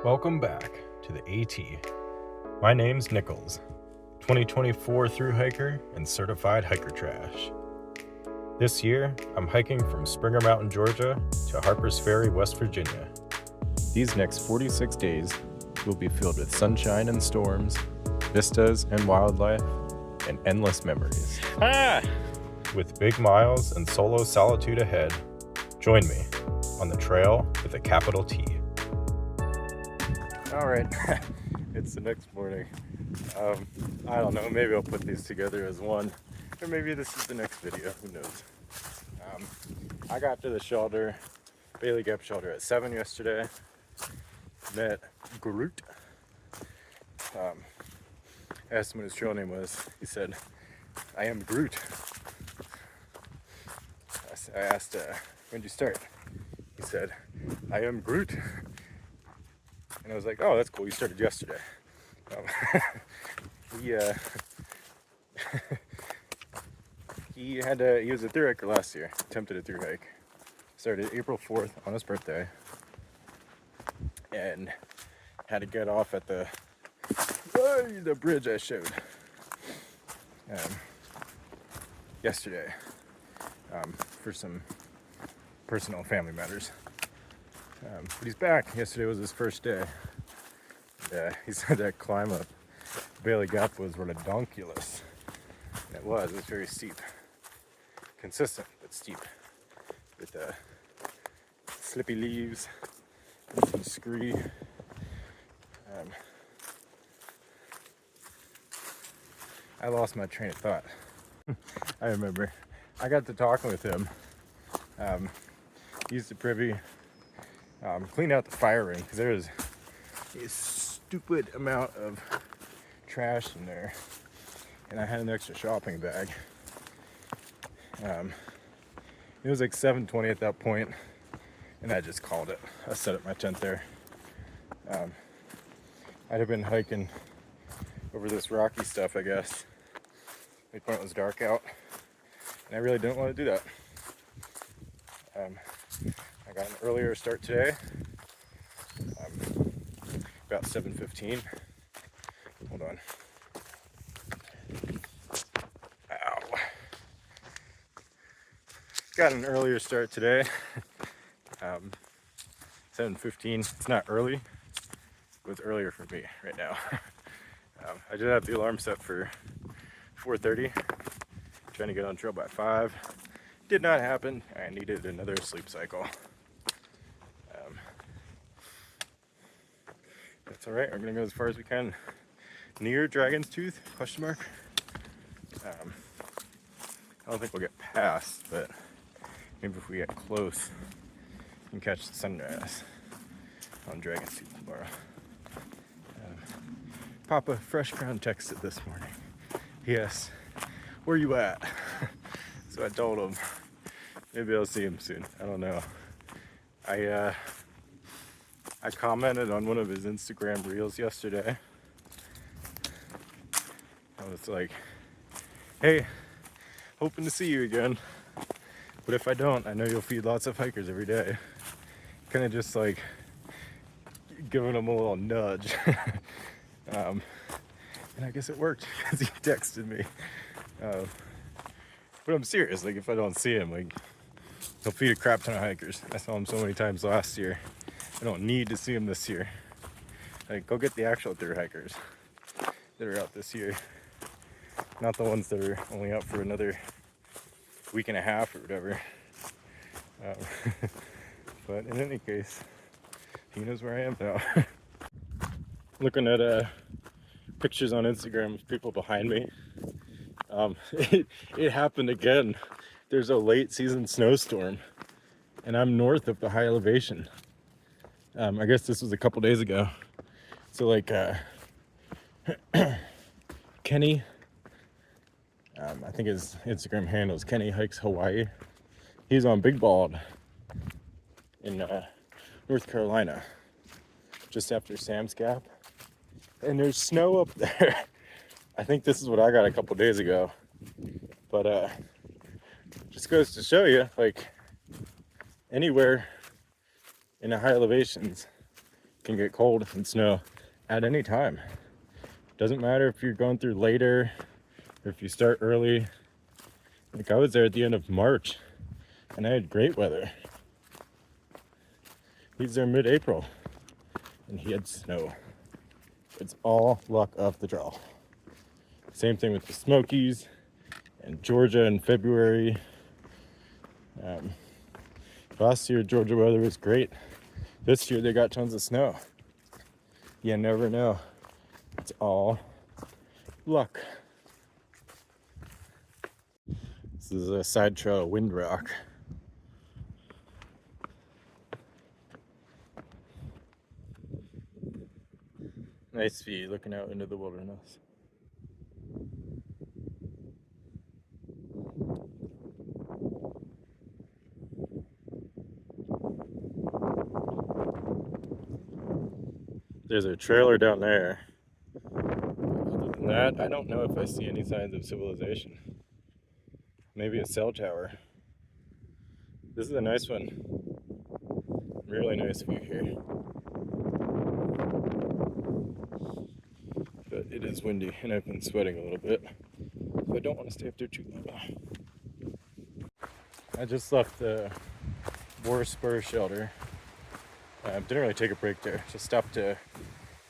Welcome back to the AT. My name's Nichols, 2024 thru hiker and certified hiker trash. This year, I'm hiking from Springer Mountain, Georgia to Harpers Ferry, West Virginia. These next 46 days will be filled with sunshine and storms, vistas and wildlife, and endless memories. With big miles and solo solitude ahead, join me on the trail with a capital T. All right, it's the next morning. I don't know, maybe I'll put these together as one, or maybe this is the next video, who knows. I got to the shelter, Bailey Gap shelter at 7 yesterday, met Groot. Asked him what his trail name was. He said, "I am Groot." I asked, "When did you start?" He said, "I am Groot." And I was like, "Oh, that's cool. You started yesterday." He was a thru hiker last year. Attempted a thru hike. Started April 4th on his birthday, and had to get off at the bridge I showed yesterday for some personal family matters. But he's back. Yesterday was his first day. He said that climb up Bailey Gap was redonkulous. And it was very steep. Consistent, but steep. With slippy leaves and some scree. I lost my train of thought. I remember. I got to talking with him. Used the privy. Cleaned out the fire ring because there was a stupid amount of trash in there, and I had an extra shopping bag. It was like 7:20 at that point, and I just called it. I set up my tent there. I'd have been hiking over this rocky stuff, I guess. The point was dark out, and I really didn't want to do that. I got an earlier start today, about 7:15. Hold on. Ow. Got an earlier start today. 7:15. It's not early, but it's earlier for me right now. I did have the alarm set for 4:30. Trying to get on trail by 5. Did not happen. I needed another sleep cycle. That's all right. We're gonna go as far as we can near Dragon's Tooth? Question mark. I don't think we'll get past, but maybe if we get close, we can catch the sunrise on Dragon's Tooth tomorrow. Papa Fresh Ground texted this morning. Yes, where you at? So I told him maybe I'll see him soon. I don't know. I commented on one of his Instagram reels yesterday. I was like, "Hey, hoping to see you again. But if I don't, I know you'll feed lots of hikers every day." Kind of just like giving him a little nudge. And I guess it worked because he texted me. But I'm serious. Like, if I don't see him, like, he'll feed a crap ton of hikers. I saw him so many times last year. I don't need to see him this year. Like, go get the actual thru hikers that are out this year. Not the ones that are only out for another week and a half or whatever. But in any case, he knows where I am now. Looking at pictures on Instagram of people behind me. It happened again. There's a late season snowstorm, and I'm north of the high elevation. I guess this was a couple days ago. So like Kenny, I think his Instagram handle is Kenny Hikes Hawaii. He's on Big Bald in North Carolina, just after Sam's Gap. And there's snow up there. I think this is what I got a couple days ago. But just goes to show you, like, anywhere in the high elevations, can get cold and snow at any time. Doesn't matter if you're going through later or if you start early. Like, I was there at the end of March and I had great weather. He's there mid-April and he had snow. It's all luck of the draw. Same thing with the Smokies and Georgia in February. Last year Georgia weather was great. This year they got tons of snow. You never know. It's all luck. This is a side trail wind rock. Nice view looking out into the wilderness. There's a trailer down there. Other than that, I don't know if I see any signs of civilization. Maybe a cell tower. This is a nice one. Really nice view here. But it is windy and I've been sweating a little bit. So I don't want to stay up there too long. I just left the Harpers Shelter. Didn't really take a break there. Just stopped to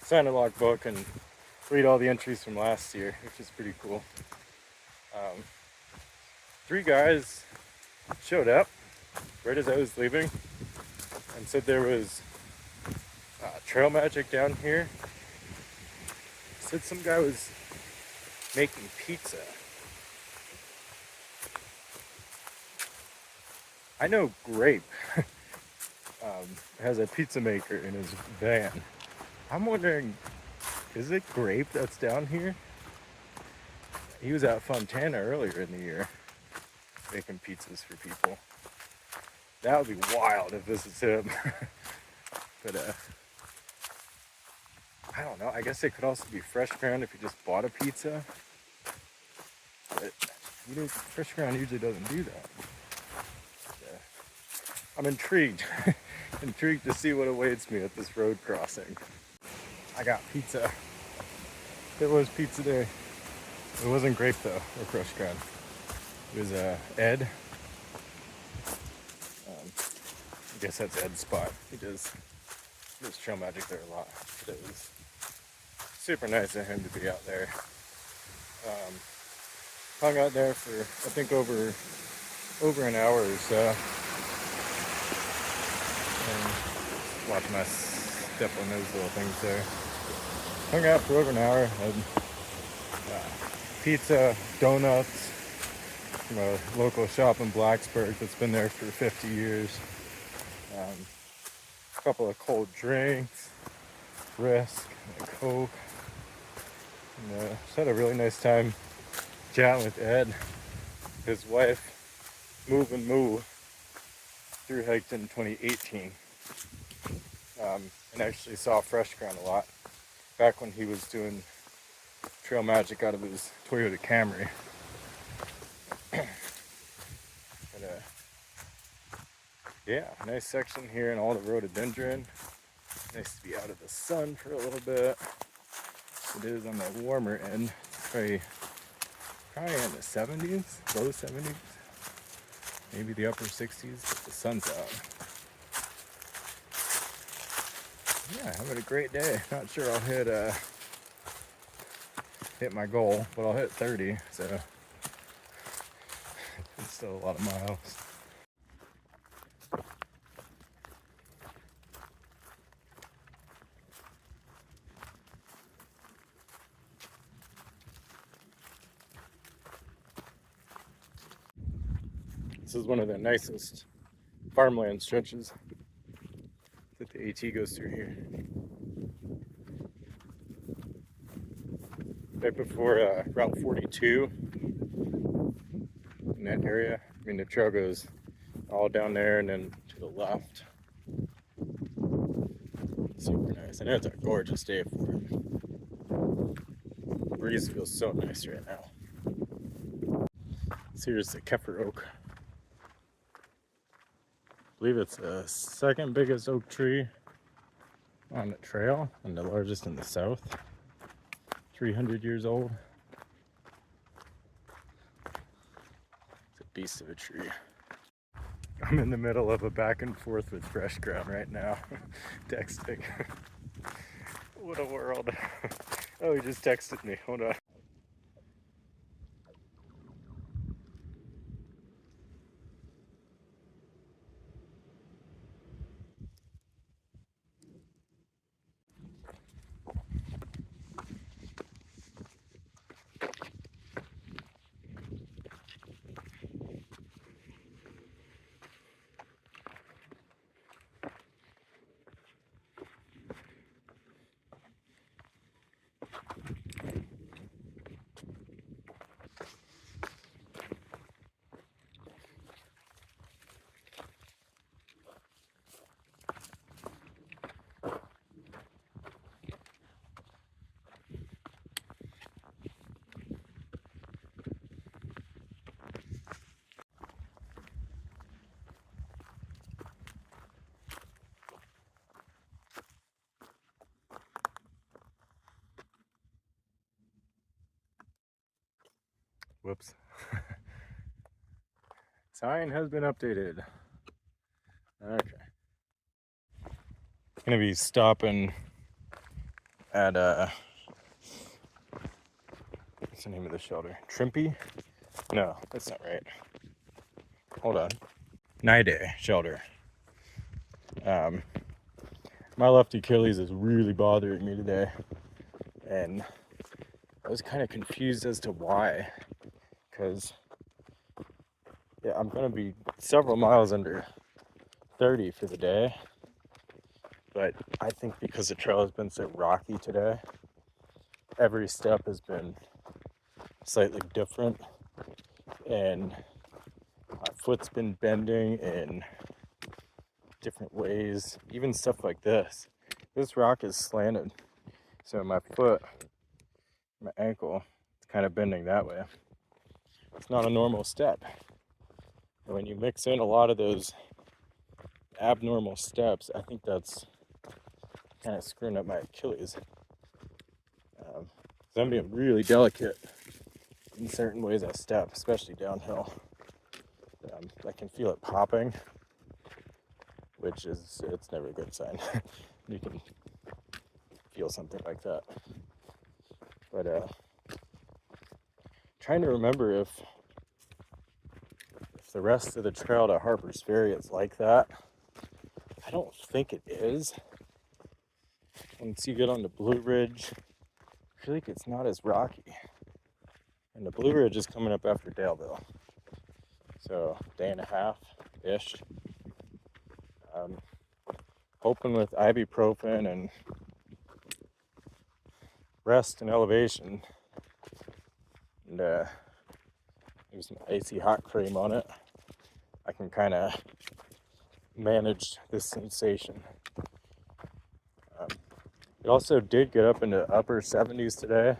sign a logbook and read all the entries from last year, which is pretty cool. 3 guys showed up right as I was leaving and said there was trail magic down here. Said some guy was making pizza. I know Grape has a pizza maker in his van. I'm wondering, is it Grape that's down here? He was at Fontana earlier in the year making pizzas for people. That would be wild if this is him. But I don't know. I guess it could also be Fresh Ground if you just bought a pizza. But Fresh Ground usually doesn't do that. I'm intrigued. Intrigued to see what awaits me at this road crossing. I got pizza. It was pizza day. It wasn't Grape though, or Fresh Ground. It was Ed. I guess that's Ed's spot. He does trail magic there a lot. But it was super nice of him to be out there. Hung out there for I think over an hour or so. And watch my step on those little things there. Hung out for over an hour. Had pizza, donuts from a local shop in Blacksburg that's been there for 50 years. A couple of cold drinks, Risk, and a Coke. And just had a really nice time chatting with Ed. His wife, Move and Moo, thru hiked in 2018. And actually saw Fresh Ground a lot back when he was doing trail magic out of his Toyota Camry. But, yeah, nice section here in all the rhododendron. Nice to be out of the sun for a little bit. It is on the warmer end. It's probably in the 70s, low 70s, maybe the upper 60s, but the sun's out. Yeah, having a great day. Not sure I'll hit my goal, but I'll hit 30, so it's still a lot of miles. This is one of the nicest farmland stretches that the AT goes through here. Right before Route 42 in that area. I mean, the trail goes all down there and then to the left. Super nice. I know it's a gorgeous day for it. The breeze feels so nice right now. So here's the Keer Oak. I believe it's the second biggest oak tree on the trail, and the largest in the south. 300 years old. It's a beast of a tree. I'm in the middle of a back and forth with Fresh Ground right now, texting. What a world. Oh, he just texted me. Hold on. Whoops. Sign has been updated. Okay. Gonna be stopping at what's the name of the shelter? Trimpy? No, that's not right. Hold on. Nide shelter. My left Achilles is really bothering me today, and I was kind of confused as to why, because yeah, I'm gonna be several miles under 30 for the day, but I think because the trail has been so rocky today, every step has been slightly different, and my foot's been bending in different ways, even stuff like this. This rock is slanted, so my foot, my ankle, it's kind of bending that way. It's not a normal step. And when you mix in a lot of those abnormal steps, I think that's kind of screwing up my Achilles. So I'm being really delicate in certain ways I step, especially downhill. I can feel it popping, which is, it's never a good sign. You can feel something like that. But trying to remember if the rest of the trail to Harpers Ferry is like that. I don't think it is. Once you get on the Blue Ridge, I feel like it's not as rocky. And the Blue Ridge is coming up after Daleville. So, day and a half-ish. Hoping with ibuprofen and rest and elevation, and use some AC hot cream on it, I can kind of manage this sensation. It also did get up into upper 70s today.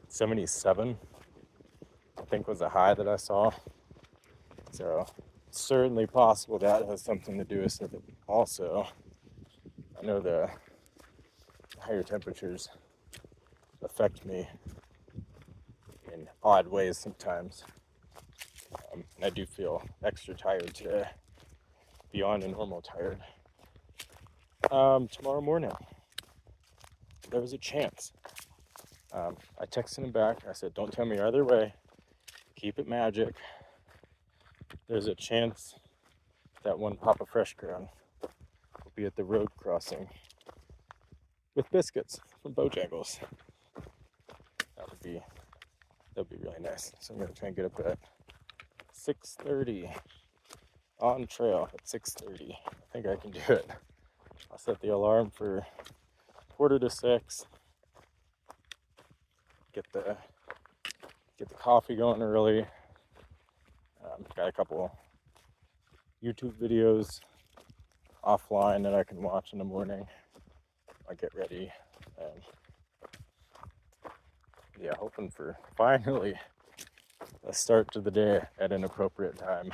77, I think, was a high that I saw. So it's certainly possible that has something to do with it. Also, I know the higher temperatures affect me in odd ways sometimes. And I do feel extra tired today, beyond a normal tired. Tomorrow morning, there was a chance. I texted him back. I said, don't tell me your other way. Keep it magic. There's a chance that one Papa Fresh Ground will be at the road crossing with biscuits from Bojangles. That'd be really nice. So I'm gonna try and get up at 6:30 on trail at 6:30. I think I can do it. I'll set the alarm for 5:45. Get the coffee going early. Got a couple YouTube videos offline that I can watch in the morning. I get ready, and yeah, hoping for finally a start to the day at an appropriate time.